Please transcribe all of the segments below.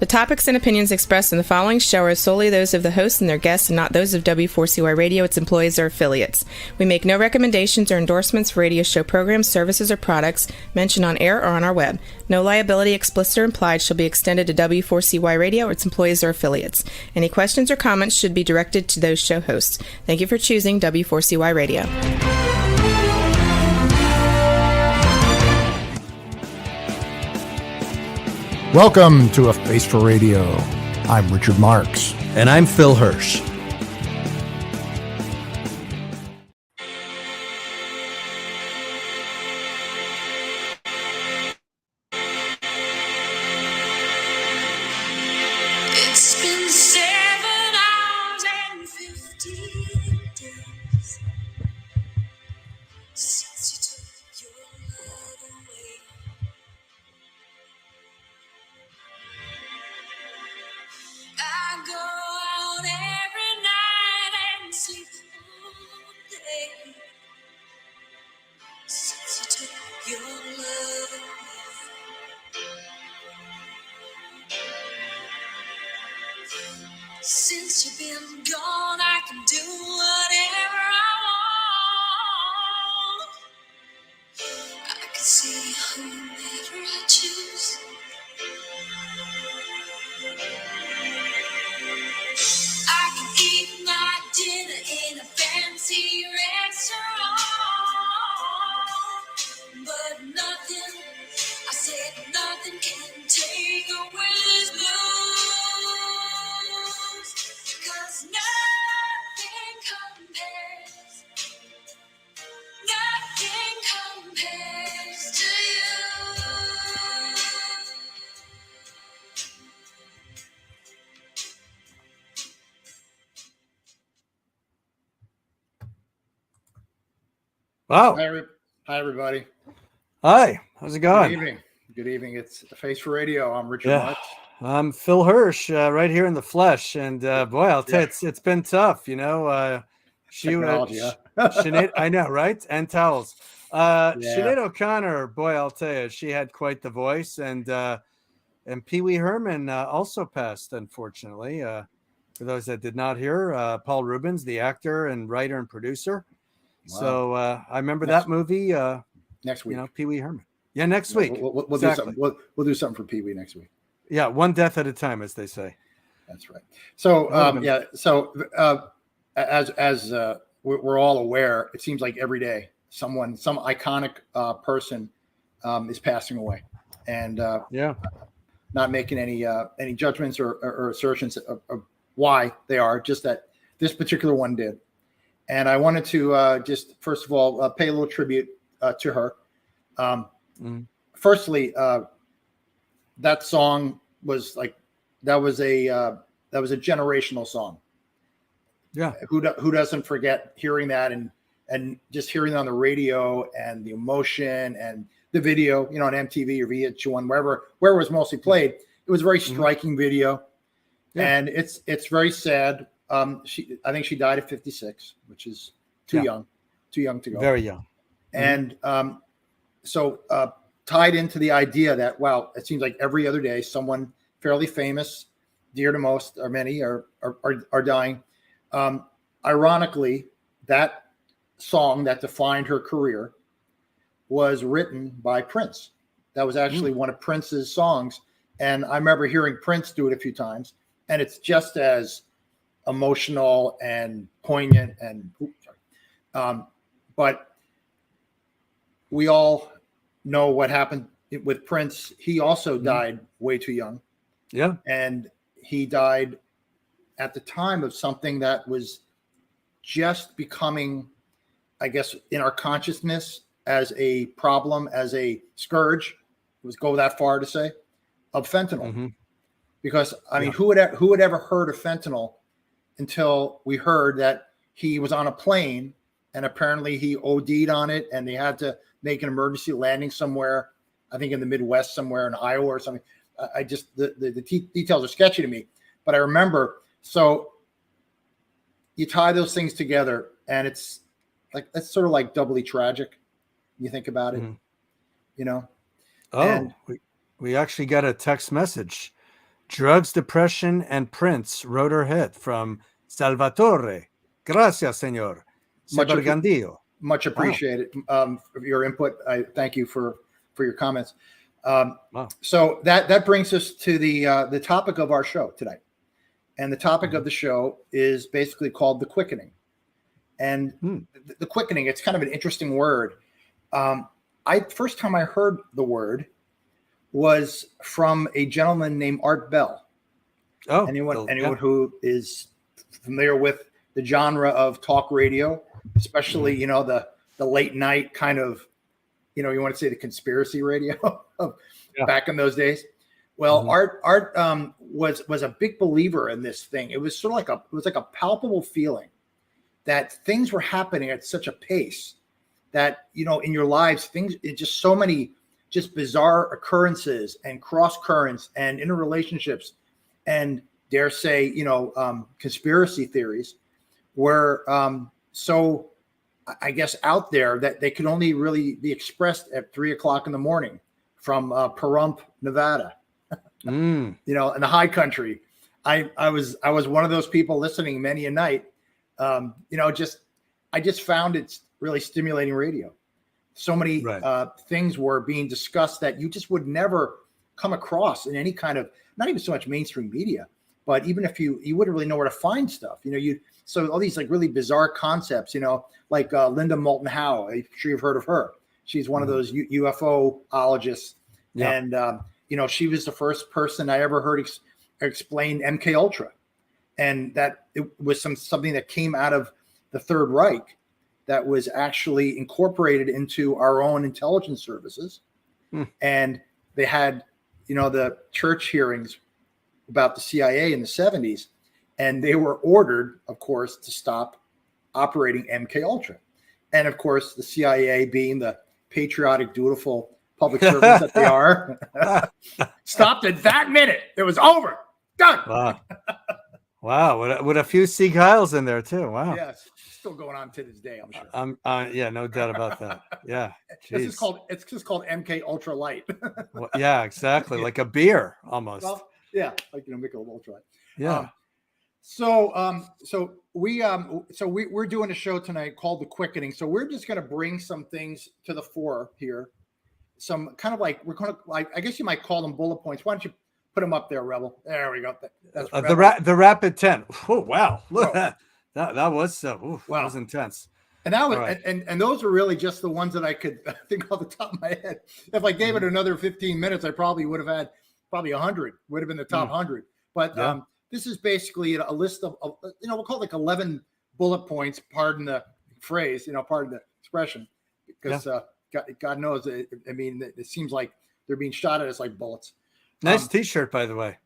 topics and opinions expressed in the following show are solely those of the hosts and their guests and not those of W4CY Radio, its employees, or affiliates. We make no recommendations or endorsements for radio show programs, services, or products mentioned on air or on our web. No liability, explicit or implied, shall be extended to W4CY Radio or its employees or affiliates. Any questions or comments should be directed to those show hosts. Thank you for choosing W4CY Radio. Welcome to A Face for Radio. I'm Richard Marks. And I'm Phil Hirsch. It's been 7 hours and 15 days since you took your love away. I go out every night and sleep all day since you took your love away. Since you've been gone, I can do whatever I want. I can see whomever I choose. I can eat my dinner in a fancy restaurant, but nothing, I said nothing can take away this blues, 'cause nothing compares to you. Wow. Hi, everybody. Hi. How's it going? Good evening. Good evening. It's A Face for Radio. I'm Richard Marks. I'm Phil Hirsch, right here in the flesh. And boy, I'll tell you, it's been tough. You know, Technology, huh? Sinead, I know, right? And towels. Sinead O'Connor, boy, I'll tell you, she had quite the voice. And Pee Wee Herman also passed, unfortunately. For those that did not hear, Paul Rubens, the actor and writer and producer. Wow. So I remember that movie. Next week. You know, Pee Wee Herman. Yeah, next week. We'll Exactly. do something. We'll do something for Pee Wee next week. Yeah, one death at a time, as they say. That's right. So as we're all aware, it seems like every day some iconic person is passing away, and not making any judgments or assertions of why they are. Just that this particular one did, and I wanted to just first of all pay a little tribute to her. Firstly, that song was like that was a generational song. Yeah, who doesn't forget hearing that and just hearing it on the radio and the emotion and the video, you know, on MTV or VH1, wherever it was mostly played. It was a very striking video, and it's very sad. I think she died at 56, which is too young to go. Very young. And so tied into the idea that, wow, it seems like every other day someone fairly famous, dear to most or many are dying. Ironically, that song that defined her career was written by Prince. That was actually one of Prince's songs. And I remember hearing Prince do it a few times, and it's just as emotional and poignant but we all know what happened with Prince. He also died way too young. Yeah. And he died at the time of something that was just becoming, I guess, in our consciousness as a problem, as a scourge, go that far to say, of fentanyl. Because, I mean, who would ever heard of fentanyl until we heard that he was on a plane and apparently he OD'd on it and they had to make an emergency landing somewhere, I think in the Midwest, somewhere in Iowa or something. I just, the details are sketchy to me, but I remember. So you tie those things together and it's sort of like doubly tragic. You think about it, you know? Oh, we actually got a text message Drugs, Depression, and Prince wrote her hit from Salvatore. Gracias, señor. Sebargandillo. Much appreciated for your input. I thank you for your comments. So that brings us to the topic of our show tonight. And the topic of the show is basically called the quickening. And the quickening, it's kind of an interesting word. First time I heard the word was from a gentleman named Art Bell. Oh, anyone who is familiar with the genre of talk radio, especially the late night kind of, you want to say the conspiracy radio of back in those days. Well, Art was a big believer in this thing. It was sort of like a palpable feeling that things were happening at such a pace that, in your lives, just so many just bizarre occurrences and cross currents and interrelationships and dare say, conspiracy theories were so, I guess, out there that they could only really be expressed at 3:00 in the morning from Pahrump, Nevada, in the high country. I was one of those people listening many a night. I just found it really stimulating radio. So many things were being discussed that you just would never come across in any kind of, not even so much mainstream media, but even if you wouldn't really know where to find stuff. So all these like really bizarre concepts, like Linda Moulton Howe. I'm sure you've heard of her. She's one of those UFOologists. Yeah. And, she was the first person I ever heard explain MK Ultra. And that it was something that came out of the Third Reich that was actually incorporated into our own intelligence services. And they had, the church hearings about the CIA in the 70s, and they were ordered, of course, to stop operating MK Ultra. And of course, the CIA, being the patriotic, dutiful public servants that they are, stopped at that minute. It was over. Done. Wow. With a few Sieg Heils in there too. Wow. Yes. Still going on to this day, I'm sure. Yeah, no doubt about that. Yeah. It's just called MK Ultra Light. Well, yeah, exactly. Like a beer almost. Well, yeah, like Michelob Ultra Light. Yeah. So we're doing a show tonight called The Quickening. So we're just going to bring some things to the fore here. Some kind of like, we're going to, like, I guess you might call them bullet points. Why don't you put them up there, Rebel? There we go. That's the rapid 10. Oh, wow. Look at that. That was that was intense. And that was, and those are really just the ones that I could think off the top of my head. If I gave it another 15 minutes, I probably would have had 100. Would have been the top 100. But this is basically a list of we'll call it like 11 bullet points. Pardon the phrase, pardon the expression, because God knows. It seems like they're being shot at us like bullets. Nice T-shirt, by the way.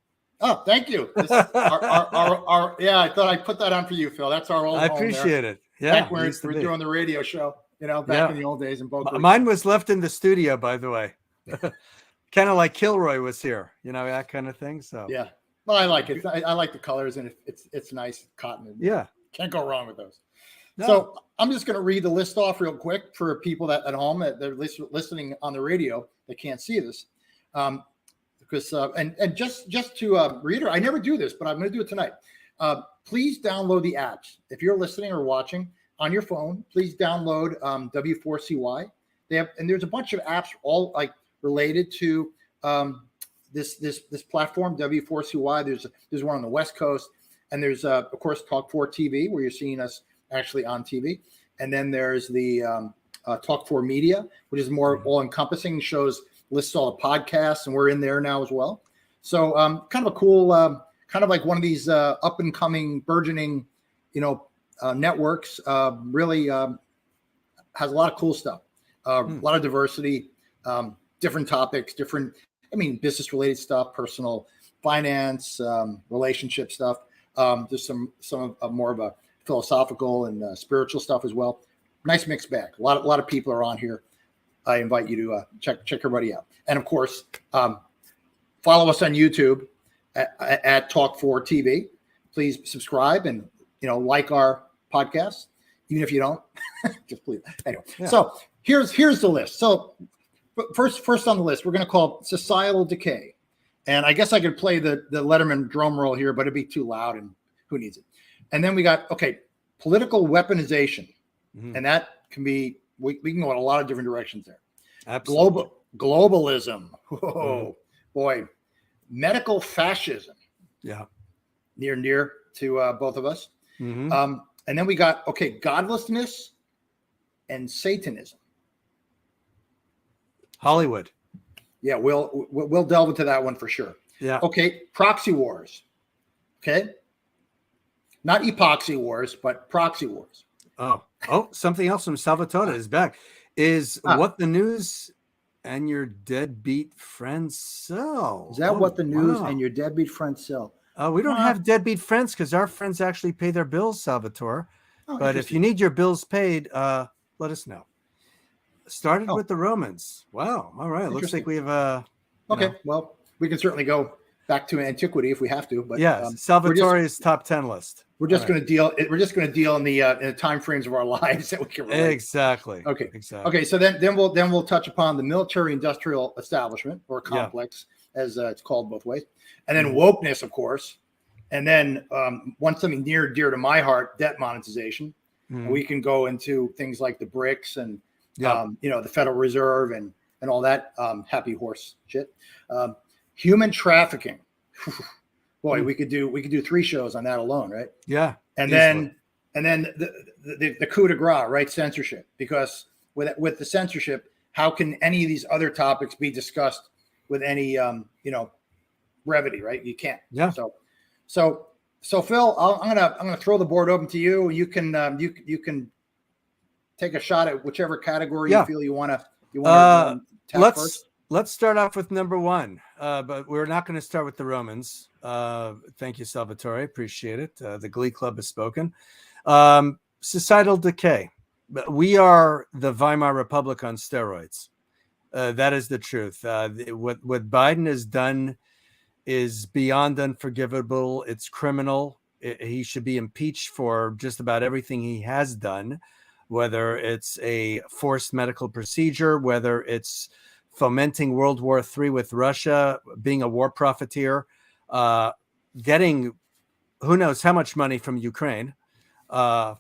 Oh, thank you. This is our I thought I'd put that on for you, Phil. That's our old. I appreciate it. Yeah, back when we're doing the radio show, back in the old days in Boca. Mine was left in the studio, by the way. Kind of like Kilroy was here, that kind of thing. So yeah, well, I like it. I like the colors, and it's nice cotton. And can't go wrong with those. No. So I'm just going to read the list off real quick for people that at home that they're listening on the radio that can't see this. Because and just to reiterate, I never do this, but I'm going to do it tonight. Please download the apps. If you're listening or watching on your phone, please download W4CY. There's a bunch of apps all like related to this platform W4CY. There's one on the West Coast, and there's of course Talk 4 TV, where you're seeing us actually on TV, and then there's the Talk 4 Media, which is more all encompassing, shows lists all the podcasts, and we're in there now as well. So kind of a cool, kind of like one of these up and coming, burgeoning, networks. Really has a lot of cool stuff, a lot of diversity, different topics, business related stuff, personal finance, relationship stuff. There's some more of a philosophical and spiritual stuff as well. Nice mixed bag. A lot of people are on here. I invite you to check everybody out. And of course, follow us on YouTube at Talk 4 TV. Please subscribe and, like our podcast, even if you don't, just please. Anyway, So here's the list. So first on the list, we're going to call societal decay. And I guess I could play the Letterman drum roll here, but it'd be too loud and who needs it? And then we got, political weaponization. Mhm. And that can be, we can go in a lot of different directions there. Absolutely. Globalism. Whoa, boy. Medical fascism. Yeah. Near and dear to both of us. Mhm. And then we got, godlessness and Satanism. Hollywood. Yeah, we'll delve into that one for sure. Yeah. Okay, proxy wars. Okay, not epoxy wars, but proxy wars. Oh, something else from Salvatore is back. Is what the news and your deadbeat friends sell? Is that what the news wow. and your deadbeat friends sell? We don't have deadbeat friends because our friends actually pay their bills, Salvatore. But if you need your bills paid, let us know. Started with the Romans. Wow. All right. Looks like we have well, we can certainly go back to antiquity if we have to. But Salvatore's top 10 list. We're just going to deal. We're just going to deal in the time frames of our lives that we can relate. Exactly. Okay. Exactly. Okay. So then we'll touch upon the military-industrial establishment or complex, as it's called both ways, and then wokeness, of course, and then one something near and dear to my heart, debt monetization. We can go into things like the BRICS and the Federal Reserve and all that happy horse shit. Human trafficking. Boy, we could do 3 shows on that alone, right? Yeah. And then the coup de grace, right? Censorship. Because with the censorship, how can any of these other topics be discussed with any brevity, right? You can't. Yeah. So Phil, I'm gonna throw the board open to you. You can take a shot at whichever category you feel you want to tap first. Let's start off with number 1, but we're not going to start with the Romans. Thank you, Salvatore. Appreciate it. The Glee Club has spoken. Societal decay. We are the Weimar Republic on steroids. That is the truth. What Biden has done is beyond unforgivable. It's criminal. He should be impeached for just about everything he has done, whether it's a forced medical procedure, whether it's fomenting World War III with Russia, being a war profiteer, getting who knows how much money from Ukraine, to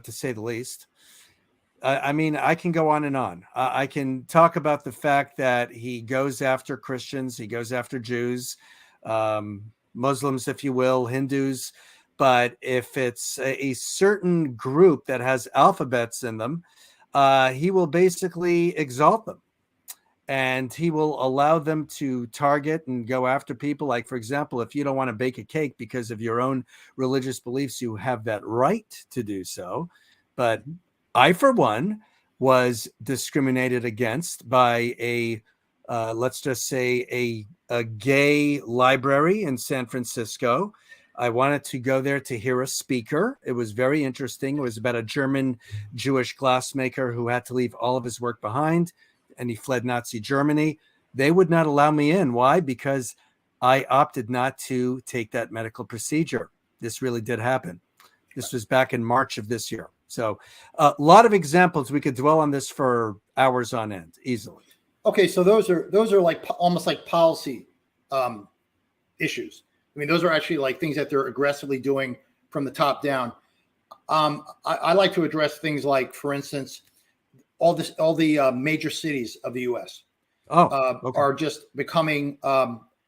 say the least. I mean, I can go on and on. I can talk about the fact that he goes after Christians, he goes after Jews, Muslims, if you will, Hindus. But if it's a certain group that has alphabets in them, he will basically exalt them. And he will allow them to target and go after people. Like, for example, if you don't want to bake a cake because of your own religious beliefs, you have that right to do so. But I, for one, was discriminated against by let's just say a gay library in San Francisco. I wanted to go there to hear a speaker. It was very interesting. It was about a German Jewish glassmaker who had to leave all of his work behind, and he fled Nazi Germany. They would not allow me in. Why? Because I opted not to take that medical procedure. This really did happen. This was back in March of this year. So a lot of examples. We could dwell on this for hours on end easily. Okay, so those are like almost like policy issues. I mean, those are actually like things that they're aggressively doing from the top down. I like to address things like, for instance, all the major cities of the U.S. Are just becoming,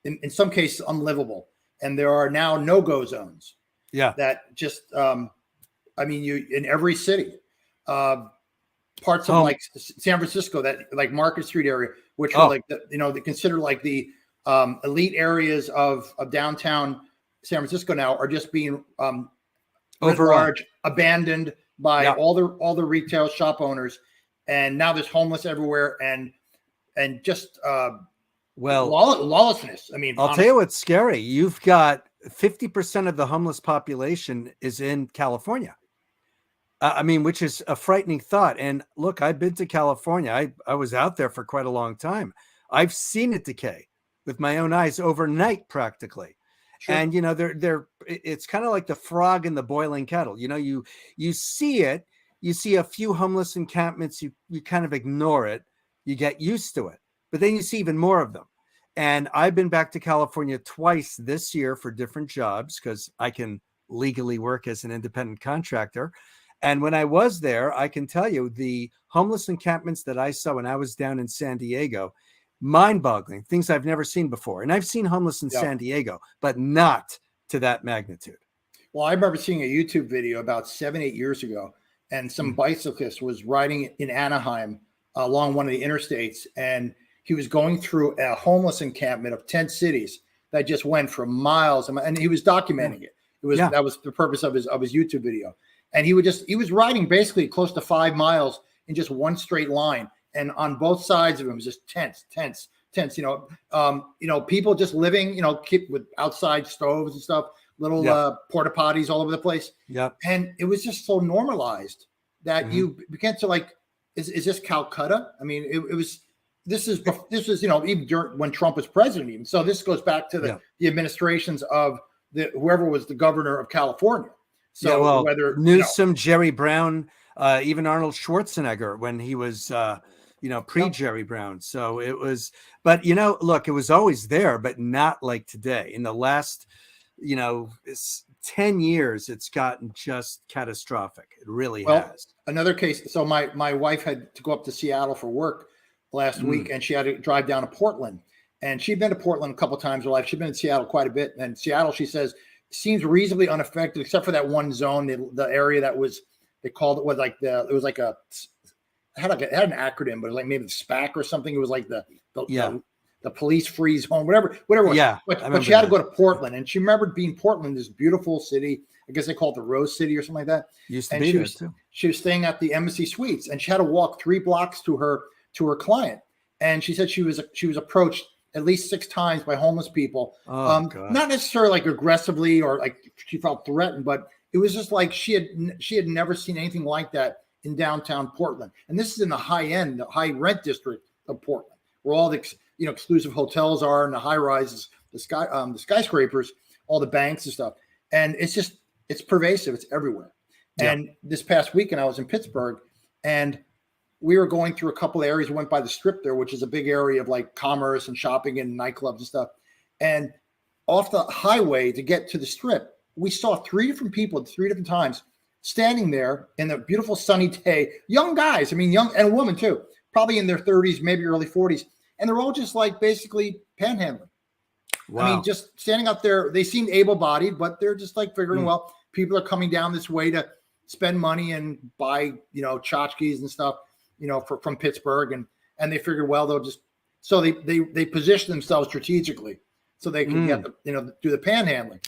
in some cases, unlivable, and there are now no-go zones. Yeah, that just, you in every city, parts of like San Francisco, that like Market Street area, which are like they consider like the elite areas of downtown San Francisco now, are just being large abandoned by all the retail shop owners. And now there's homeless everywhere, and just lawlessness. I mean, I'll tell you what's scary. You've got 50% of the homeless population is in California. Which is a frightening thought. And look, I've been to California. I was out there for quite a long time. I've seen it decay with my own eyes overnight, practically. Sure. And it's kind of like the frog in the boiling kettle. You see it. You see a few homeless encampments, you kind of ignore it, you get used to it, but then you see even more of them. And I've been back to California twice this year for different jobs because I can legally work as an independent contractor. And when I was there, I can tell you the homeless encampments that I saw when I was down in San Diego, mind-boggling, things I've never seen before. And I've seen homeless in San Diego, but not to that magnitude. Well, I remember seeing a YouTube video about 7-8 years ago, and some bicyclist was riding in Anaheim along one of the interstates, and he was going through a homeless encampment of 10 cities that just went for miles, and he was documenting it. That was the purpose of his YouTube video. And he was riding basically close to 5 miles in just one straight line, and on both sides of him was just tents. People just living, keep with outside stoves and stuff, little porta potties all over the place. Yeah, and it was just so normalized that you began to like, is this Calcutta? I mean, it was. This is even during when Trump was president. Even so, this goes back to the administrations of whoever was the governor of California. So whether Newsom, Jerry Brown, even Arnold Schwarzenegger when he was pre-Jerry Brown. So it was, but look, it was always there, but not like today. In the last 10 years, it's gotten just catastrophic. It really has. Another case. So my wife had to go up to Seattle for work last week, and she had to drive down to Portland. And she'd been to Portland a couple of times in her life. She'd been in Seattle quite a bit. And Seattle, she says, seems reasonably unaffected, except for that one zone, the area that was, they called it was like it had an acronym, but it was like maybe the SPAC or something. It was like the police free zone, whatever it was. Yeah. But she had to go to Portland, and she remembered being Portland, this beautiful city. I guess they call it the Rose City or something like that. Used to be there too. She was staying at the Embassy Suites, and she had to walk 3 blocks to her client. And she said she was approached at least 6 times by homeless people. Not necessarily like aggressively or like she felt threatened, but it was just like she had never seen anything like that in downtown Portland. And this is in the high rent district of Portland, where all the exclusive hotels are and the high rises, the skyscrapers, all the banks and stuff. And it's pervasive. It's everywhere. Yeah. And this past weekend I was in Pittsburgh, and we were going through a couple of areas. We went by the Strip there, which is a big area of like commerce and shopping and nightclubs and stuff. And off the highway to get to the Strip, we saw 3 different people at 3 different times standing there in the beautiful sunny day. Young guys, young, and a woman too, probably in their 30s, maybe early 40s. And they're all just like basically panhandling. Wow. Just standing up there. They seemed able-bodied, but they're just like figuring, well, people are coming down this way to spend money and buy, tchotchkes and stuff. From Pittsburgh, and they figured, well, they'll just, so they position themselves strategically so they can get do the panhandling.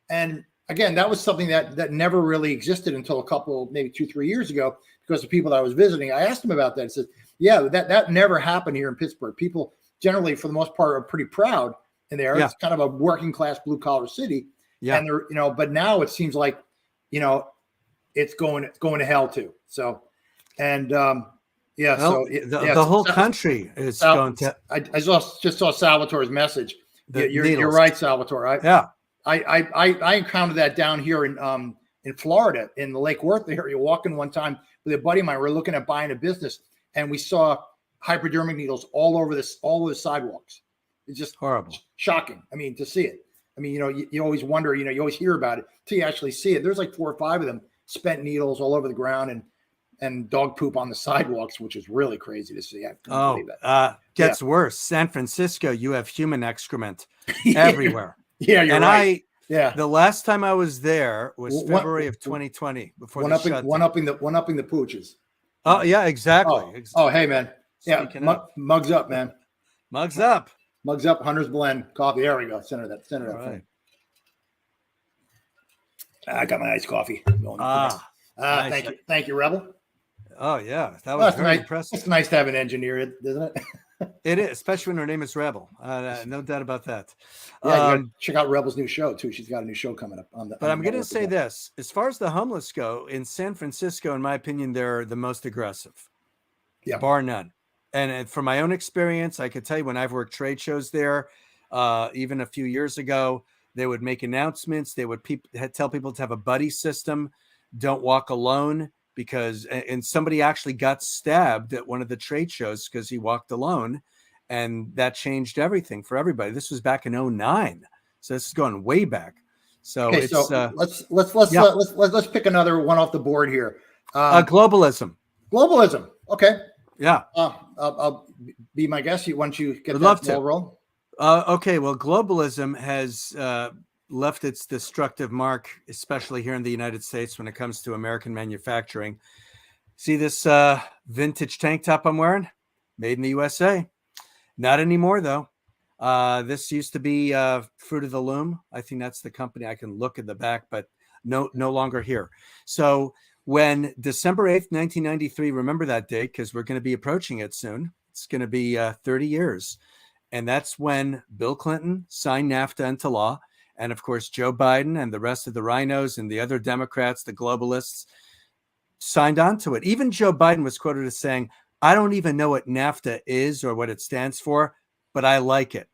And again, that was something that never really existed until a couple, maybe 2-3 years ago, because the people that I was visiting, I asked them about that. It says, yeah, that never happened here in Pittsburgh. People generally, for the most part, are pretty proud in there. Yeah. It's kind of a working class blue collar city. Yeah. And they're, but now it seems like, it's going to hell too. So, and, yeah, well, the whole country is going to. I just saw Salvatore's message. You're right, Salvatore. I encountered that down here in Florida, in the Lake Worth area. Walking one time with a buddy of mine, we were looking at buying a business, and we saw hypodermic needles all over the sidewalks. It's just horrible, shocking. To see it. You always wonder. You always hear about it till you actually see it. There's like 4 or 5 of them, spent needles all over the ground, and dog poop on the sidewalks, which is really crazy to see. I couldn't believe that. Gets worse. San Francisco, you have human excrement everywhere. Yeah, you're right. The last time I was there was February of 2020. Before one upping the pooches. Oh yeah, exactly. Oh hey man, mugs up, man. Mugs up. Hunter's Blend coffee. There we go. Center that. Right. I got my iced coffee. Nice. Thank you, Rebel. Oh yeah, that was very nice. impressive. It's nice to have an engineer, isn't it? It is, especially when her name is Rebel. No doubt about that. Yeah, check out Rebel's new show too. She's got a new show coming up on the. But I'm going to say this: as far as the homeless go, in San Francisco, in my opinion, they're the most aggressive, bar none. And from my own experience, I could tell you when I've worked trade shows there, even a few years ago, they would make announcements. They would tell people to have a buddy system. Don't walk alone, because somebody actually got stabbed at one of the trade shows because he walked alone. and that changed everything for everybody. This was back in 2009, so this is going way back. So Okay, it's so let's pick another one off the board here. Globalism. Globalism. Okay. Yeah. I'll be my guest once you get Would that love ball to. roll. Okay. Well, globalism has left its destructive mark, especially here in the United States when it comes to American manufacturing. See this vintage tank top I'm wearing? Made in the USA. Not anymore, though. This used to be Fruit of the Loom. I think that's the company. I can look at the back, but no longer here. So when December 8th, 1993, remember that date because we're going to be approaching it soon. It's going to be 30 years. And that's when Bill Clinton signed NAFTA into law. And of course, Joe Biden and the rest of the rhinos and the other Democrats, the globalists, signed on to it. Even Joe Biden was quoted as saying, I don't even know what NAFTA is or what it stands for, but I like it.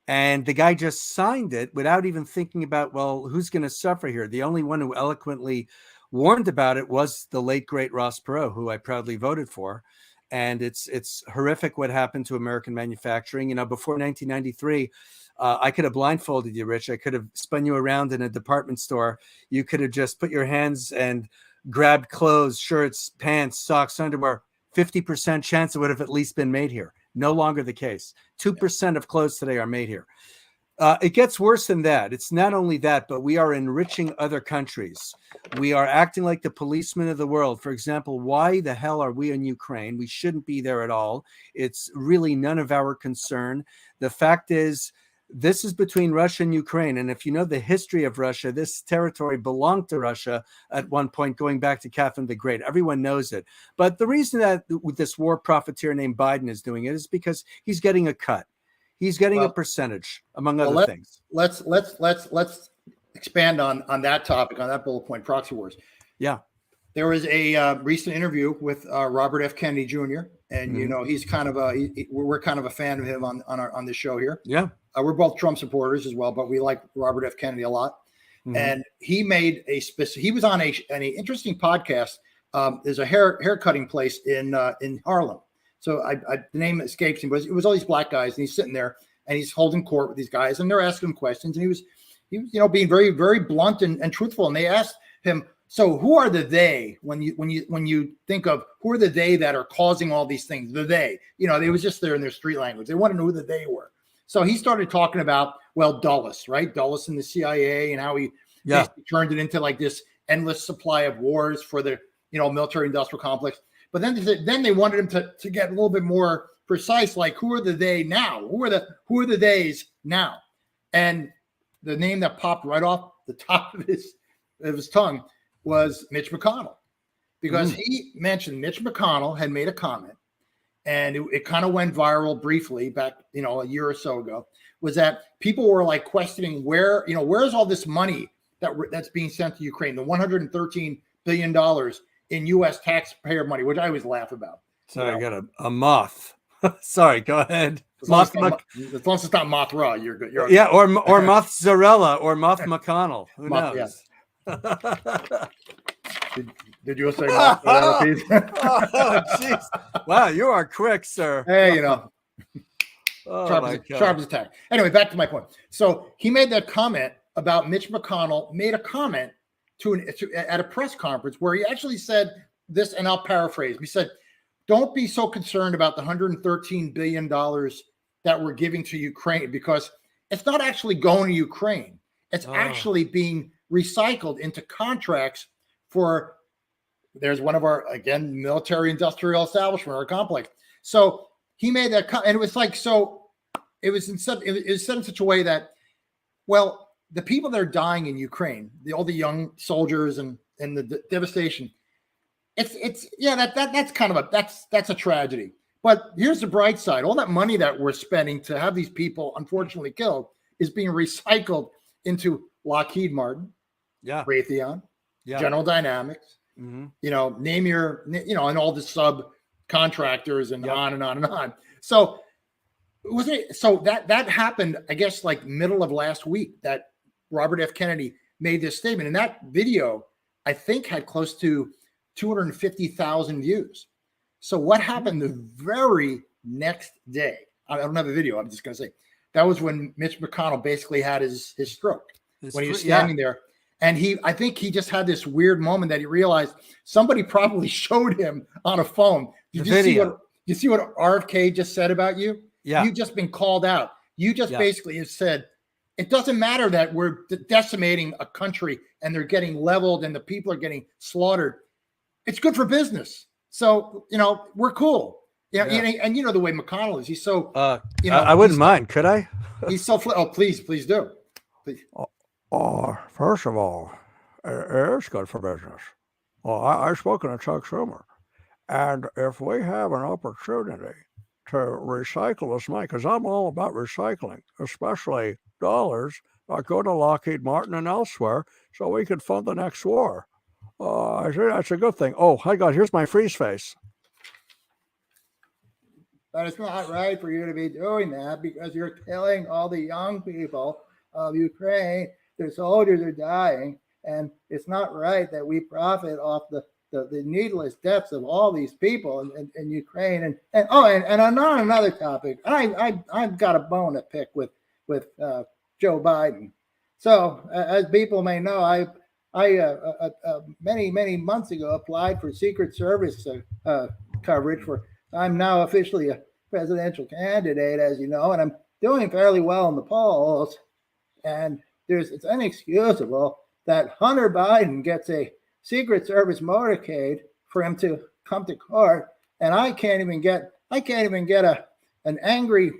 And the guy just signed it without even thinking about, well, who's going to suffer here? The only one who eloquently warned about it was the late, great Ross Perot, who I proudly voted for. And it's horrific what happened to American manufacturing. You know, before 1993, I could have blindfolded you, Rich. I could have spun you around in a department store. You could have just put your hands and grabbed clothes, shirts, pants, socks, underwear. 50% chance it would have at least been made here. No longer the case. 2% of clothes today are made here. It gets worse than that. It's not only that, but we are enriching other countries. We are acting like the policemen of the world. For example, why the hell are we in Ukraine? We shouldn't be there at all. It's really none of our concern. The fact is, this is between Russia and Ukraine. And if you know the history of Russia, this territory belonged to Russia at one point, going back to Catherine the Great. Everyone knows it. But the reason that this war profiteer named Biden is doing it is because he's getting a cut. He's getting a percentage, among other things. Let's expand on that topic, on that bullet point, proxy wars. Yeah. There was a recent interview with Robert F. Kennedy Jr. And, you know, he's kind of we're kind of a fan of him on this show here. Yeah. We're both Trump supporters as well, but we like Robert F. Kennedy a lot. And he made he was on an interesting podcast. There's a hair cutting place in Harlem. So the name escapes him, but it was all these black guys, and he's sitting there and he's holding court with these guys, and they're asking him questions, and he was you know, being very, very blunt and truthful. And they asked him, so who are the they when you think of who are the they that are causing all these things? The they, you know, they was just there in their street language. They want to know who the they were. So he started talking about, well, Dulles, right? Dulles in the CIA, and how he turned it into like this endless supply of wars for the, you know, military industrial complex. But then they wanted him to get a little bit more precise, like who are the they now? Who are the theys now? And the name that popped right off the top of his tongue was Mitch McConnell, because he mentioned Mitch McConnell had made a comment, and it kind of went viral briefly back, you know, a year or so ago, was that people were like questioning where's all this money that's being sent to Ukraine, the $113 billion in U.S. taxpayer money, which I always laugh about. Sorry, I got a moth. Sorry, go ahead. As long as it's not Mothra, you're good. Yeah, or mozzarella or Moth McConnell. Who knows? Yeah. Did you say mozzarella, Pete? Oh, jeez. Wow, you are quick, sir. Hey, you know. Sharp as a tack. Anyway, back to my point. So he made that comment about Mitch McConnell, made a comment at a press conference where he actually said this, and I'll paraphrase. He said, don't be so concerned about the $113 billion that we're giving to Ukraine, because it's not actually going to Ukraine. It's actually being recycled into contracts for, there's one of our, again, military industrial establishment or complex. So he made that, and it was like, so it was said in such a way that, well, the people that are dying in Ukraine, all the young soldiers and the devastation, that's a tragedy. But here's the bright side. All that money that we're spending to have these people unfortunately killed is being recycled into Lockheed Martin, Raytheon, General Dynamics, you know, name your, you know, and all the subcontractors and on and on and on. So that happened, I guess, like middle of last week, that Robert F. Kennedy made this statement. And that video, I think, had close to 250,000 views. So what happened the very next day? I don't have a video. I'm just going to say that was when Mitch McConnell basically had his stroke when he was standing there. And I think he just had this weird moment that he realized somebody probably showed him on a phone. Did you see what RFK just said about you? Yeah. You've just been called out. You just basically have said, it doesn't matter that we're decimating a country and they're getting leveled and the people are getting slaughtered. It's good for business. So, we're cool. Yeah. And you know the way McConnell is. He's so, I wouldn't mind. Could I? He's so, please do. Please. First of all, it's good for business. Well, I've spoken to Chuck Schumer, and if we have an opportunity to recycle this money, because I'm all about recycling, especially dollars that go to Lockheed Martin and elsewhere, so we can fund the next war. I think that's a good thing. Oh, hi, God, here's my freeze face. But it's not right for you to be doing that because you're killing all the young people of Ukraine. Their soldiers are dying, and it's not right that we profit off the needless deaths of all these people in Ukraine. And on another topic, I've got a bone to pick with Joe Biden. So as people may know, I many months ago applied for Secret Service coverage for. I'm now officially a presidential candidate, as you know, and I'm doing fairly well in the polls. And it's inexcusable that Hunter Biden gets a Secret Service motorcade for him to come to court, and I can't even get an angry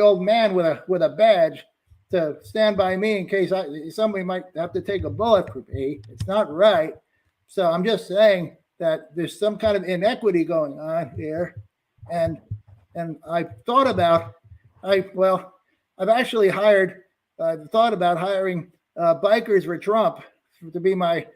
old man with a badge to stand by me in case somebody might have to take a bullet for me. It's not right. So I'm just saying that there's some kind of inequity going on here, and I've thought about hiring bikers for Trump to be my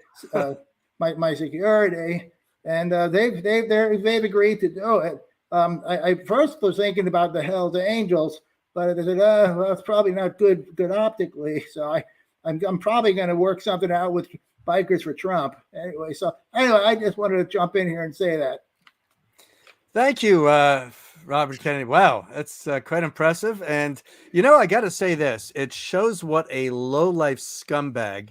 security, and they've agreed to do it. I first was thinking about the Hells Angels, but I said, well, it's probably not good optically. So I'm probably going to work something out with bikers for Trump. Anyway, I just wanted to jump in here and say that. Thank you, Robert Kennedy. Wow, that's quite impressive. And, I got to say this. It shows what a low-life scumbag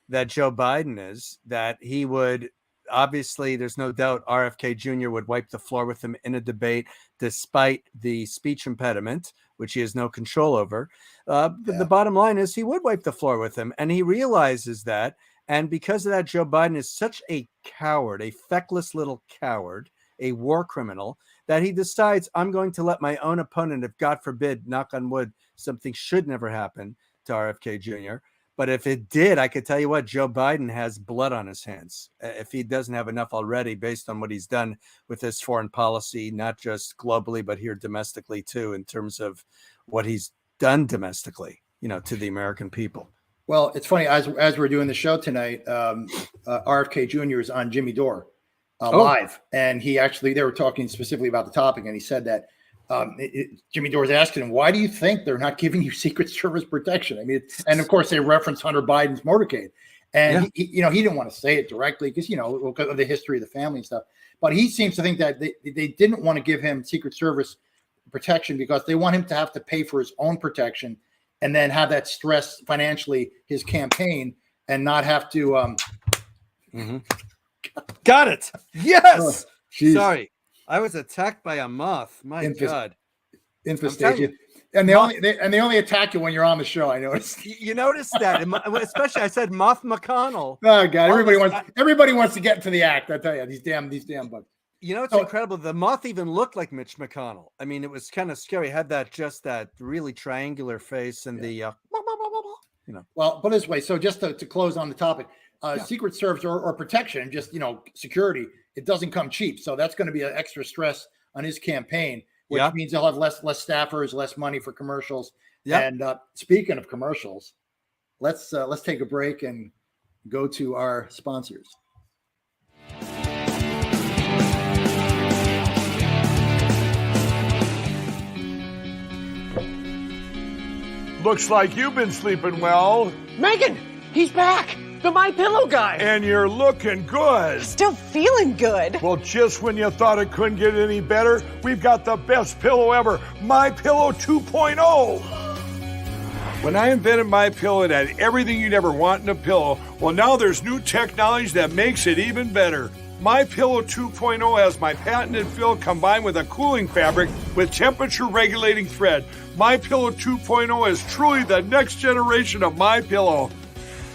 that Joe Biden is, that he would, obviously, there's no doubt RFK Jr. would wipe the floor with him in a debate, despite the speech impediment, which he has no control over. The bottom line is he would wipe the floor with him, and he realizes that. And because of that, Joe Biden is such a coward, a feckless little coward, a war criminal, that he decides, I'm going to let my own opponent, if God forbid, knock on wood, something should never happen to RFK Jr. But if it did, I could tell you what, Joe Biden has blood on his hands. If he doesn't have enough already, based on what he's done with his foreign policy, not just globally, but here domestically too, in terms of what he's done domestically, to the American people. Well, it's funny, as we're doing the show tonight, RFK Jr. is on Jimmy Dore live. And they were talking specifically about the topic. And he said that Jimmy Dore was asking him, why do you think they're not giving you Secret Service protection? I mean, and of course they referenced Hunter Biden's motorcade. And he didn't want to say it directly because, because of the history of the family and stuff. But he seems to think that they didn't want to give him Secret Service protection because they want him to have to pay for his own protection and then have that stress financially his campaign and not have to. Got it. Yes. Sorry, I was attacked by a moth. My God, infestation. And they only attack you when you're on the show. I noticed. You noticed that, especially I said Moth McConnell. Oh God, everybody wants to get into the act. I tell you, these damn bugs. It's incredible. The moth even looked like Mitch McConnell. I mean, it was kind of scary. It had that really triangular face and the. Well, put it this way. So just to close on the topic, Secret Service or protection, just security, it doesn't come cheap. So that's going to be an extra stress on his campaign, which means they'll have less staffers, less money for commercials. And speaking of commercials, let's take a break and go to our sponsors. Looks like you've been sleeping well. Megan, he's back. The My Pillow guy. And you're looking good. Still feeling good. Well, just when you thought it couldn't get any better, we've got the best pillow ever, My Pillow 2.0. When I invented My Pillow, it had everything you'd ever want in a pillow. Well, now there's new technology that makes it even better. My Pillow 2.0 has my patented fill combined with a cooling fabric with temperature regulating thread. My Pillow 2.0 is truly the next generation of My Pillow.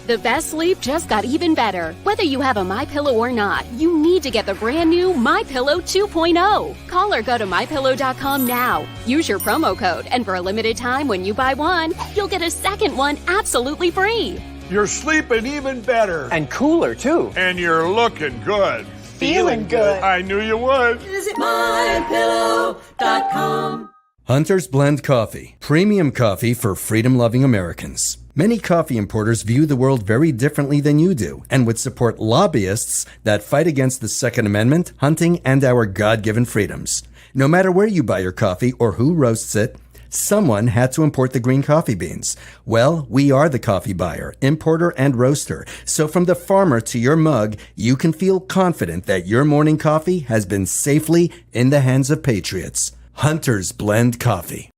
The best sleep just got even better. Whether you have a MyPillow or not, you need to get the brand new MyPillow 2.0. Call or go to MyPillow.com now. Use your promo code, and for a limited time when you buy one, you'll get a second one absolutely free. You're sleeping even better. And cooler, too. And you're looking good. Feeling good. I knew you would. Visit mypillow.com. Hunter's Blend Coffee, premium coffee for freedom-loving Americans. Many coffee importers view the world very differently than you do and would support lobbyists that fight against the Second Amendment, hunting, and our God-given freedoms. No matter where you buy your coffee or who roasts it, someone had to import the green coffee beans. Well, we are the coffee buyer, importer, and roaster. So from the farmer to your mug, you can feel confident that your morning coffee has been safely in the hands of patriots. Hunter's Blend Coffee.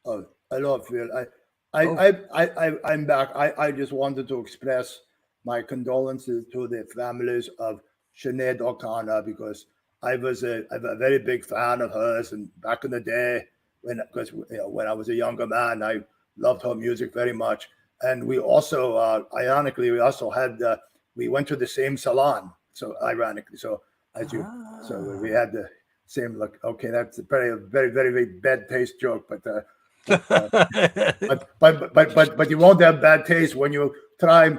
Oh, hello, Phil. I'm back. I just wanted to express my condolences to the families of Sinead O'Connor because I'm a very big fan of hers, and back in the day when I was a younger man, I loved her music very much. And we also, ironically, we went to the same salon. So ironically, so we had the same look. Okay, that's a very, very, very bad taste joke, but you won't have bad taste when you try,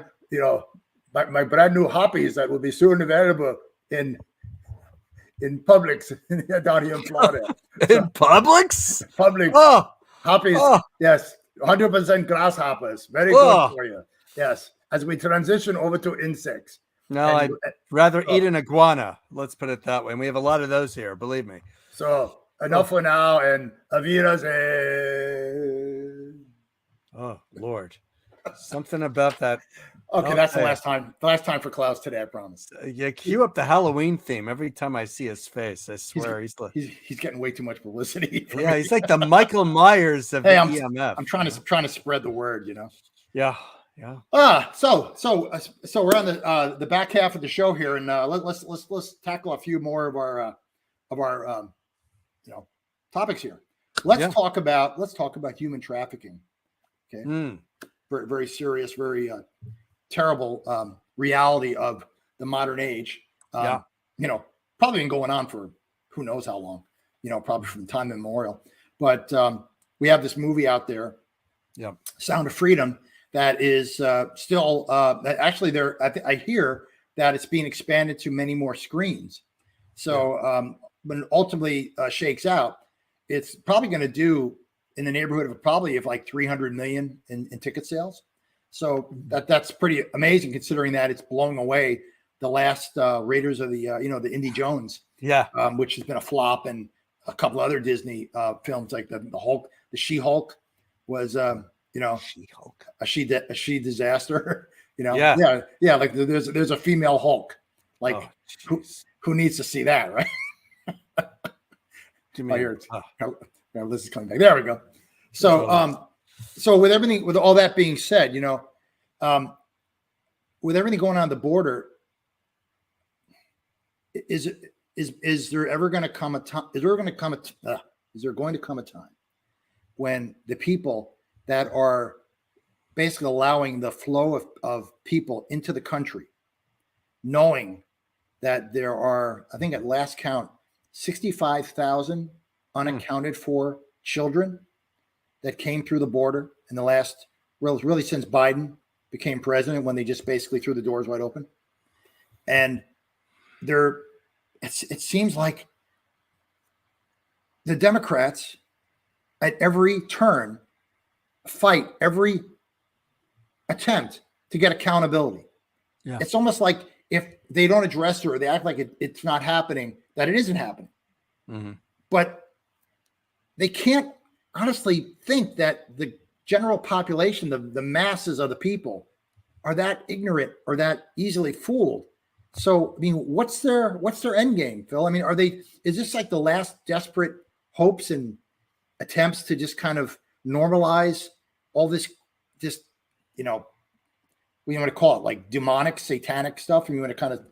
my brand new hoppies that will be soon available in Publix down here in Florida. In Publix? Publix. Oh, hoppies. Oh. Yes. 100% grasshoppers. Very good for you. Yes. As we transition over to insects. No, I'd rather eat an iguana. Let's put it that way. And we have a lot of those here, believe me. So enough for now, and Avira's. Oh, Lord. Something about that. Okay, that's the last time for Klaus today, I promise. Yeah, cue up the Halloween theme every time I see his face. I swear he's getting way too much publicity. Yeah, he's like the Michael Myers of EMF. I'm trying to spread the word, Yeah. So we're on the back half of the show here, and let's tackle a few more of our topics here. Let's talk about human trafficking. Okay, very, very serious, very terrible reality of the modern age. Probably been going on for who knows how long. Probably from time immemorial. But we have this movie out there, Sound of Freedom, that is still actually I hear that it's being expanded to many more screens. So when it ultimately shakes out, it's probably going to do in the neighborhood of probably like 300 million in ticket sales. So that's pretty amazing considering that it's blowing away the last Raiders of the the Indy Jones, which has been a flop, and a couple other Disney films like the Hulk, the She-Hulk was She-Hulk, a she disaster. Like there's a female Hulk. Like who needs to see that, right? This is coming back. There we go. So so with all that being said, with everything going on the border, is there going to come a time when the people that are basically allowing the flow of people into the country, knowing that there are, I think at last count, 65,000 unaccounted for children that came through the border in the last, really since Biden became president, when they just basically threw the doors wide open. And it seems like the Democrats at every turn fight every attempt to get accountability. Yeah. It's almost like if they don't address it or they act like it's not happening, that it isn't happening. Mm-hmm. But they can't honestly think that the general population, the masses of the people, are that ignorant or that easily fooled. So, I mean, what's their end game, Phil? I mean, is this like the last desperate hopes and attempts to just kind of normalize all this, just, you know, what do you want to call it, like demonic, satanic stuff? And you want to kind of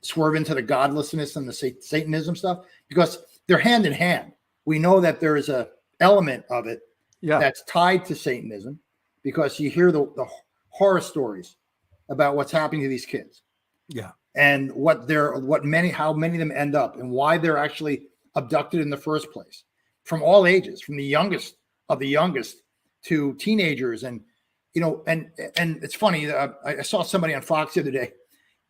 swerve into the godlessness and the Satanism stuff? Because they're hand in hand. We know that there is a element of it that's tied to Satanism, because you hear the horror stories about what's happening to these kids. Yeah. And how many of them end up and why they're actually abducted in the first place, from all ages, from the youngest of the youngest to teenagers. And, you know, and it's funny. I saw somebody on Fox the other day,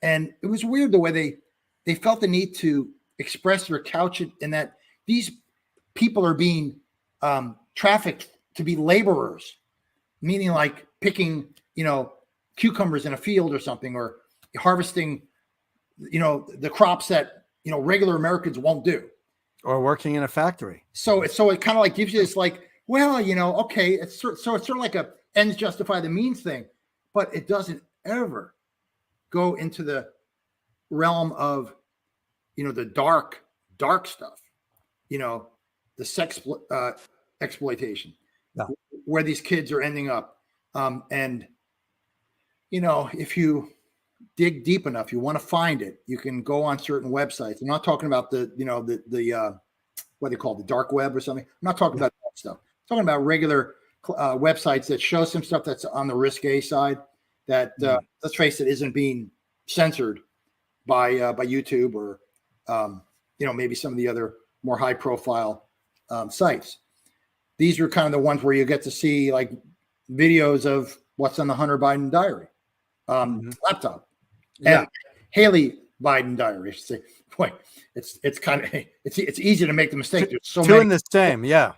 and it was weird the way they felt the need to express their couch in that these people are being trafficked to be laborers, meaning like picking, you know, cucumbers in a field or something, or harvesting, you know, the crops that, you know, regular Americans won't do, or working in a factory. So it kind of like gives you this like, well, you know, okay, it's sort of like a ends justify the means thing, but it doesn't ever go into the realm of, you know, the dark stuff, you know, the sex exploitation, where these kids are ending up. And, you know, if you dig deep enough, you want to find it, you can go on certain websites. I'm not talking about the what they call the dark web or something. I'm not talking about that stuff. I'm talking about regular websites that show some stuff that's on the risque side that, let's face it, isn't being censored by YouTube or, you know, maybe some of the other more high profile sites. These are kind of the ones where you get to see like videos of what's on the Hunter Biden diary laptop. And Haley Biden diary. I should say, boy, it's kind of it's easy to make the mistake. There's so two many in the same, yeah.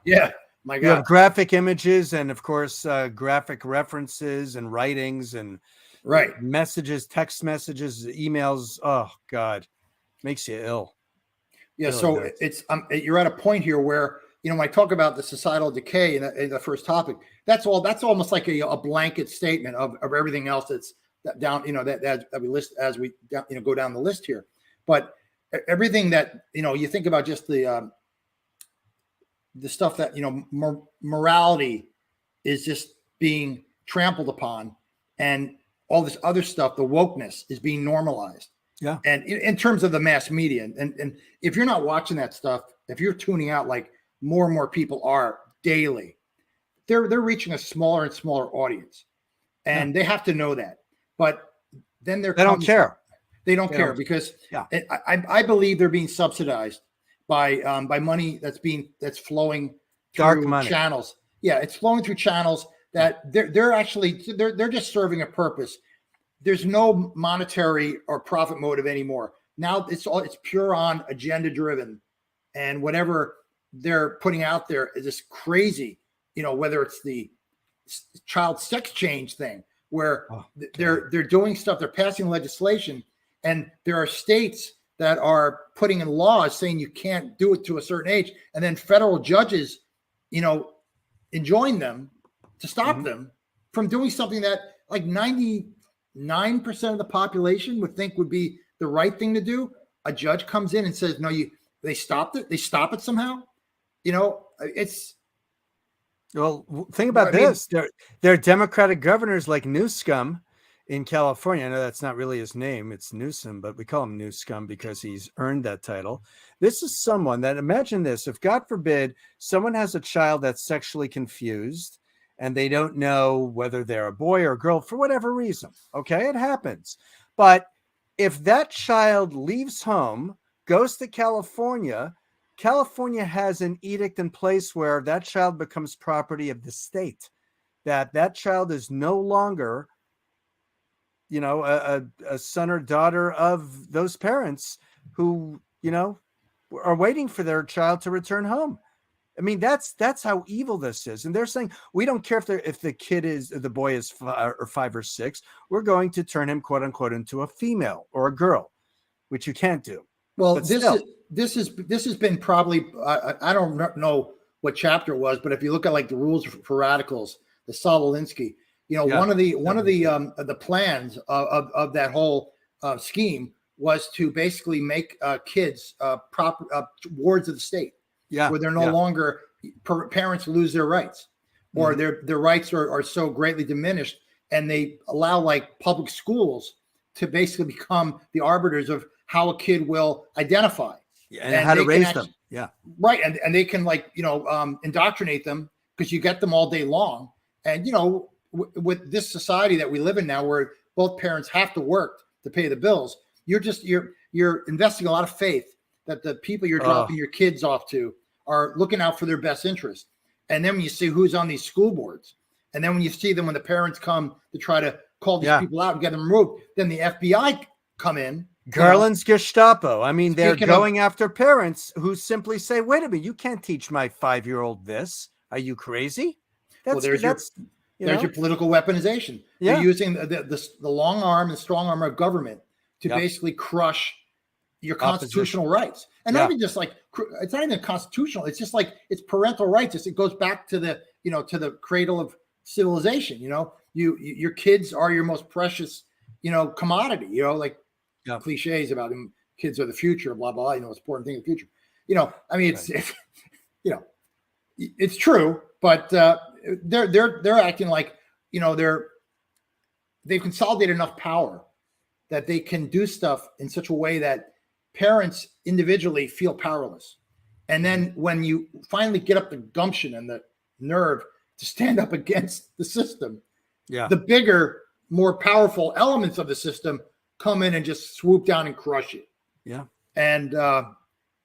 My God, you have graphic images and of course graphic references and writings and messages, text messages, emails. Oh God, makes you ill. Yeah, really so does. It's you're at a point here where, you know, when I talk about the societal decay in the first topic, that's almost like a blanket statement of everything else that's down, you know, that we list as we, you know, go down the list here. But everything that, you know, you think about just the stuff that, you know, morality is just being trampled upon, and all this other stuff, the wokeness is being normalized. Yeah. And in terms of the mass media, and if you're not watching that stuff, if you're tuning out like more and more people are daily, they're reaching a smaller and smaller audience, and they have to know that. But then they don't care. They don't care because I believe they're being subsidized by money that's flowing through dark money channels. Yeah, it's flowing through channels that they're just serving a purpose. There's no monetary or profit motive anymore. Now it's pure on agenda driven, and whatever they're putting out there is this crazy, you know, whether it's the child sex change thing where they're doing stuff, they're passing legislation, and there are states that are putting in laws saying you can't do it to a certain age, and then federal judges, you know, enjoin them to stop them from doing something that like 99% of the population would think would be the right thing to do. A judge comes in and says, no, they stopped it. They stop it somehow. You know, it's. Well, think about this. There are Democratic governors like Newsom in California. I know that's not really his name. It's Newsom, but we call him Newsom because he's earned that title. This is someone that, imagine this, if God forbid someone has a child that's sexually confused and they don't know whether they're a boy or a girl for whatever reason. Okay, it happens. But if that child leaves home, goes to California, California has an edict in place where that child becomes property of the state, that child is no longer, you know, a son or daughter of those parents who, you know, are waiting for their child to return home. I mean, that's how evil this is. And they're saying, we don't care if the boy is 5 or 6, we're going to turn him, quote unquote, into a female or a girl, which you can't do. Well, this has been probably, I don't know what chapter it was, but if you look at like the rules for radicals, the Saul-Alinsky, one of the plans of that whole scheme was to basically make kids proper wards of the state, where they're no longer parents lose their rights, or their rights are so greatly diminished, and they allow like public schools to basically become the arbiters of how a kid will identify and how to raise them. Right. And they can indoctrinate them, because you get them all day long. And, with this society that we live in now, where both parents have to work to pay the bills, you're investing a lot of faith that the people you're dropping your kids off to are looking out for their best interest. And then when you see who's on these school boards, and then when you see them, when the parents come to try to call these people out and get them removed, then the FBI come in. Garland's Gestapo. I mean, they're going after parents who simply say, wait a minute, you can't teach my 5-year-old this. Are you crazy? There's your political weaponization. They're using the long arm and strong arm of government to basically crush your constitutional rights. And not even just like, it's not even constitutional. It's just like, it's parental rights. It goes back to the, to the cradle of civilization. Your kids are your most precious, commodity, cliches about them. Kids are the future, blah, blah, it's important thing in the future. I mean, it's true, but they're acting like, they've consolidated enough power that they can do stuff in such a way that parents individually feel powerless. And then when you finally get up the gumption and the nerve to stand up against the system, the bigger, more powerful elements of the system come in and just swoop down and crush it. And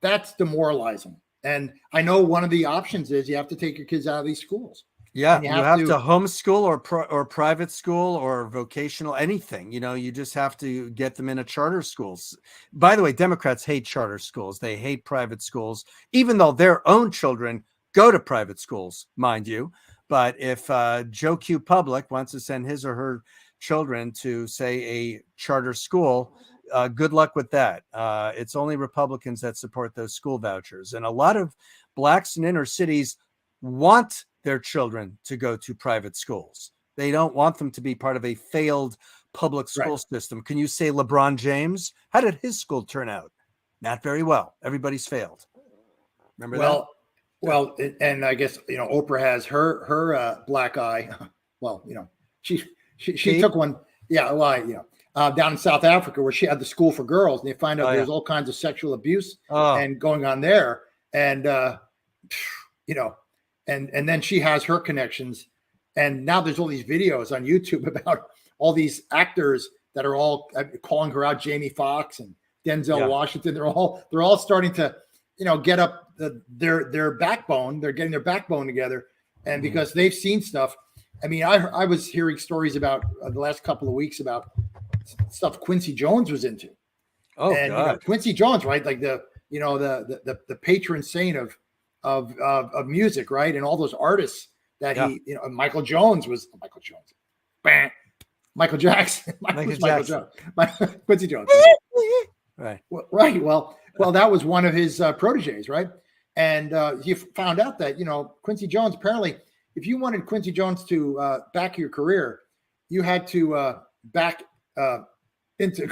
that's demoralizing. And I know one of the options is you have to take your kids out of these schools. You have to homeschool or private school or vocational, anything. You just have to get them into charter schools. By the way, Democrats hate charter schools. They hate private schools, even though their own children go to private schools, mind you. But if Joe Q. Public wants to send his or her children to, say, a charter school, good luck with that. It's only Republicans that support those school vouchers. And a lot of blacks in inner cities want their children to go to private schools. They don't want them to be part of a failed public school system. Can you say LeBron James? How did his school turn out? Not very well. Everybody's failed. Remember that? Well, and I guess, Oprah has her black eye. Well, she took one. Yeah. Well, down in South Africa, where she had the school for girls, and they find out there's all kinds of sexual abuse and going on there. And, and then she has her connections. And now there's all these videos on YouTube about all these actors that are all calling her out, Jamie Foxx and Denzel Washington. They're all starting to, get up their backbone. They're getting their backbone together. And because they've seen stuff. I mean, I was hearing stories about the last couple of weeks about stuff Quincy Jones was into. Oh, and God. Quincy Jones, right? Like the patron saint of music, right? And all those artists that he, Michael Jackson, Michael Jackson. Quincy Jones. Right. Right. Well, that was one of his proteges, right? And he found out that, Quincy Jones, apparently, if you wanted Quincy Jones to back your career, you had to back into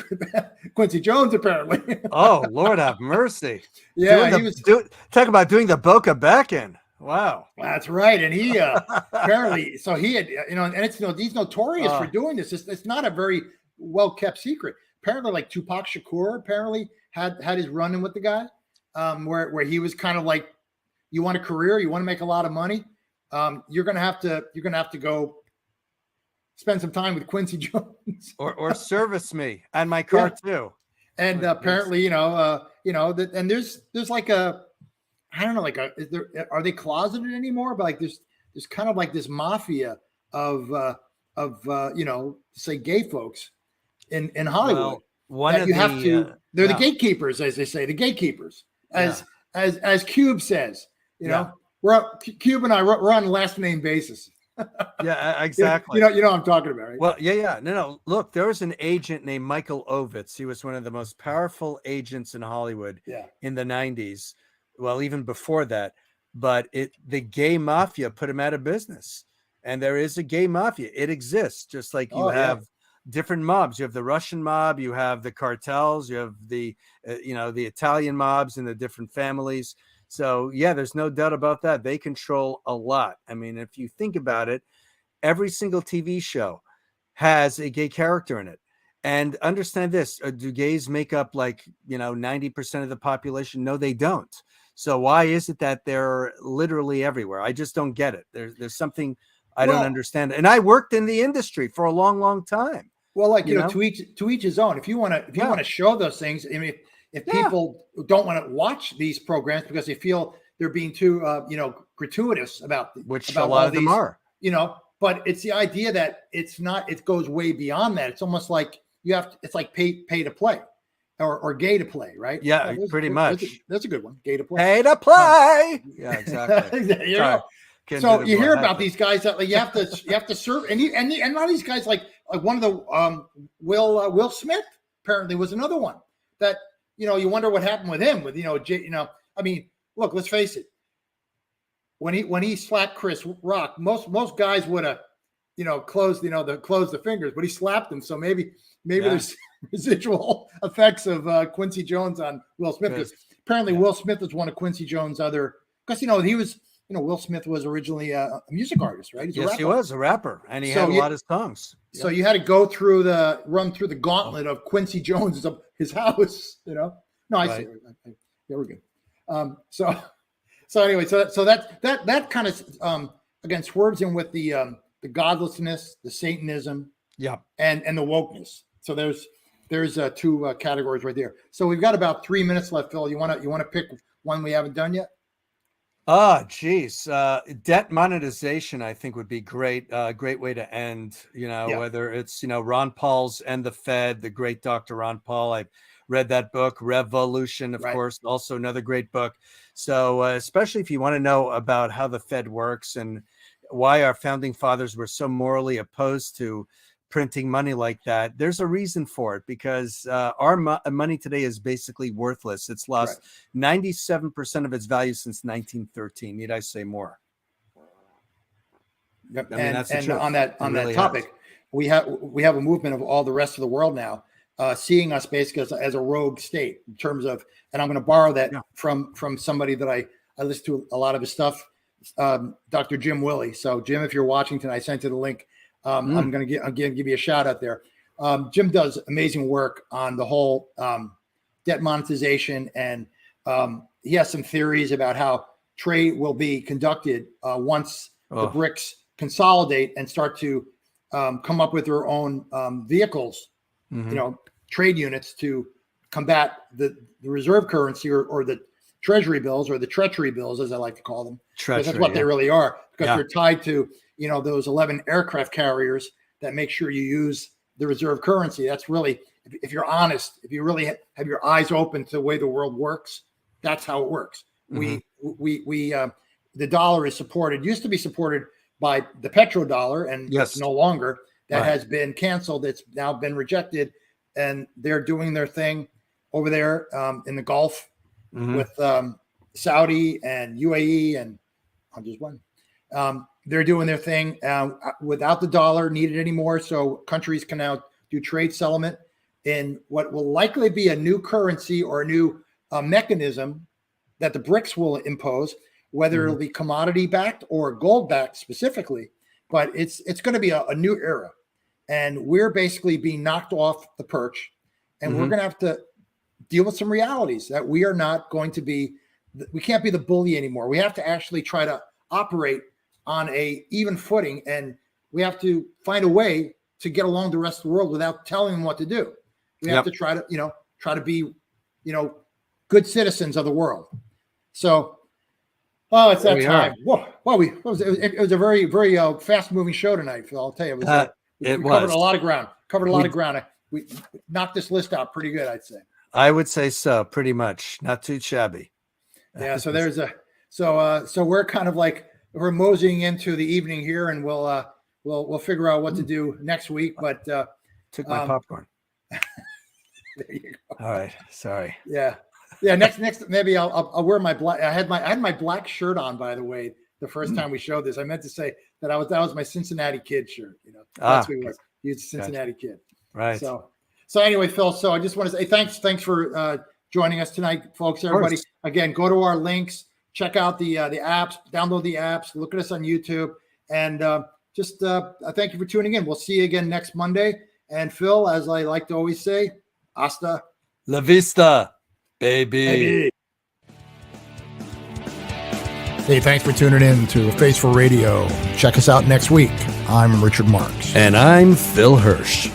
Quincy Jones, apparently. Oh, Lord have mercy. Yeah, talk about doing the Boca back-end. Wow. That's right. And he apparently, so he had, and it's, he's notorious for doing this. It's not a very well-kept secret. Apparently, like Tupac Shakur apparently had his run-in with the guy, where he was kind of like, you want a career, you want to make a lot of money, you're gonna have to go spend some time with Quincy Jones, or service me and my car too. And apparently, and there's like a, I don't know, are they closeted anymore? But like there's kind of like this mafia of say gay folks in Hollywood. Well, they're the gatekeepers, as they say, the gatekeepers, as Cube says, Cube and I, we're on a last name basis. Yeah, exactly. You know what I'm talking about, right? Well, yeah. No. Look, there was an agent named Michael Ovitz. He was one of the most powerful agents in Hollywood in the 90s. Well, even before that, but the gay mafia put them out of business. And there is a gay mafia. It exists, just like you have different mobs. You have the Russian mob, you have the cartels, you have the the Italian mobs and the different families. So yeah, there's no doubt about that. They control a lot. I mean, if you think about it, every single TV show has a gay character in it. And understand this, do gays make up 90% of the population? No, they don't. So why is it that they're literally everywhere? I just don't get it. There's something I don't understand. And I worked in the industry for a long, long time. Well, to each his own. If you want to show those things, I mean, if people don't want to watch these programs because they feel they're being too gratuitous about a lot of them are. But it's the idea that it's not. It goes way beyond that. It's almost like it's like pay to play, or gay to play, right? Yeah, pretty much. That's a good one. Gay to play. Pay to play. Yeah, exactly. So you hear about these guys that you have to serve, and a lot of these guys like one of the Will Smith apparently was another one that you wonder what happened with him I mean, look, let's face it. When he slapped Chris Rock, most guys would have closed the fingers, but he slapped him, so maybe there's residual effects of Quincy Jones on Will Smith, because apparently Will Smith was one of Quincy Jones' other, because he was Will Smith was originally a music artist, right? He was a rapper, and he had a lot of songs. So you had to run through the gauntlet of Quincy Jones' his house, No, I see. Yeah, we're good. So anyway, so that kind of again swerves in with the godlessness, the Satanism, and the wokeness. So there's two categories right there. So we've got about 3 minutes left, Phil. You want to pick one we haven't done yet? Geez. Debt monetization, I think, would be great. Great way to end, whether it's, Ron Paul's End the Fed, the great Dr. Ron Paul. I've read that book, Revolution, of course, also another great book. So especially if you want to know about how the Fed works and why our founding fathers were so morally opposed to printing money like that, there's a reason for it, because our money today is basically worthless. It's lost 97% of its value since 1913. Need I say more? Yep. I mean, that's the truth. On that topic, we have a movement of all the rest of the world now seeing us basically as a rogue state in terms of, and I'm going to borrow that from somebody that I listen to a lot of his stuff, Dr. Jim Willie. So Jim, if you're watching tonight, I sent you the link. I'm going to give you a shout out there. Jim does amazing work on the whole debt monetization, and he has some theories about how trade will be conducted once the BRICS consolidate and start to come up with their own vehicles, trade units to combat the reserve currency or the treasury bills, or the treachery bills, as I like to call them. Treachery, that's what they really are, because they're tied to those 11 aircraft carriers that make sure you use the reserve currency. That's really, if you're honest, if you really have your eyes open to the way the world works, that's how it works. We the dollar is used to be supported by the petrodollar, and it's no longer. That has been canceled. It's now been rejected, and they're doing their thing over there in the Gulf with Saudi and UAE, and I'll just one. They're doing their thing without the dollar needed anymore. So countries can now do trade settlement in what will likely be a new currency or a new mechanism that the BRICS will impose, whether it'll be commodity backed or gold backed specifically. But it's going to be a new era. And we're basically being knocked off the perch. And we're going to have to deal with some realities that we are not going to be, we can't be the bully anymore. We have to actually try to operate on a even footing, and we have to find a way to get along the rest of the world without telling them what to do. We have to try to be, good citizens of the world. So, it's that time. Whoa, it was a very, very fast moving show tonight, Phil. I'll tell you, we covered a lot of ground. We knocked this list out pretty good, I'd say. I would say so, pretty much. Not too shabby. Yeah. So so we're kind of like, we're moseying into the evening here, and we'll figure out what to do next week. But took my popcorn. There you go. All right, sorry. Yeah. Yeah, next maybe I'll wear my black. I had my black shirt on, by the way, the first time we showed this. I meant to say that that was my Cincinnati Kid shirt. That's who he was. He was a Cincinnati Kid. Right. So anyway, Phil. So I just want to say thanks for joining us tonight, folks. Everybody, again, go to our links, check out the apps, download the apps, look at us on YouTube, and just thank you for tuning in. We'll see you again next Monday. And Phil, as I like to always say, hasta la vista, baby. Hey, thanks for tuning in to Face for Radio. Check us out next week. I'm Richard Marks. And I'm Phil Hirsch.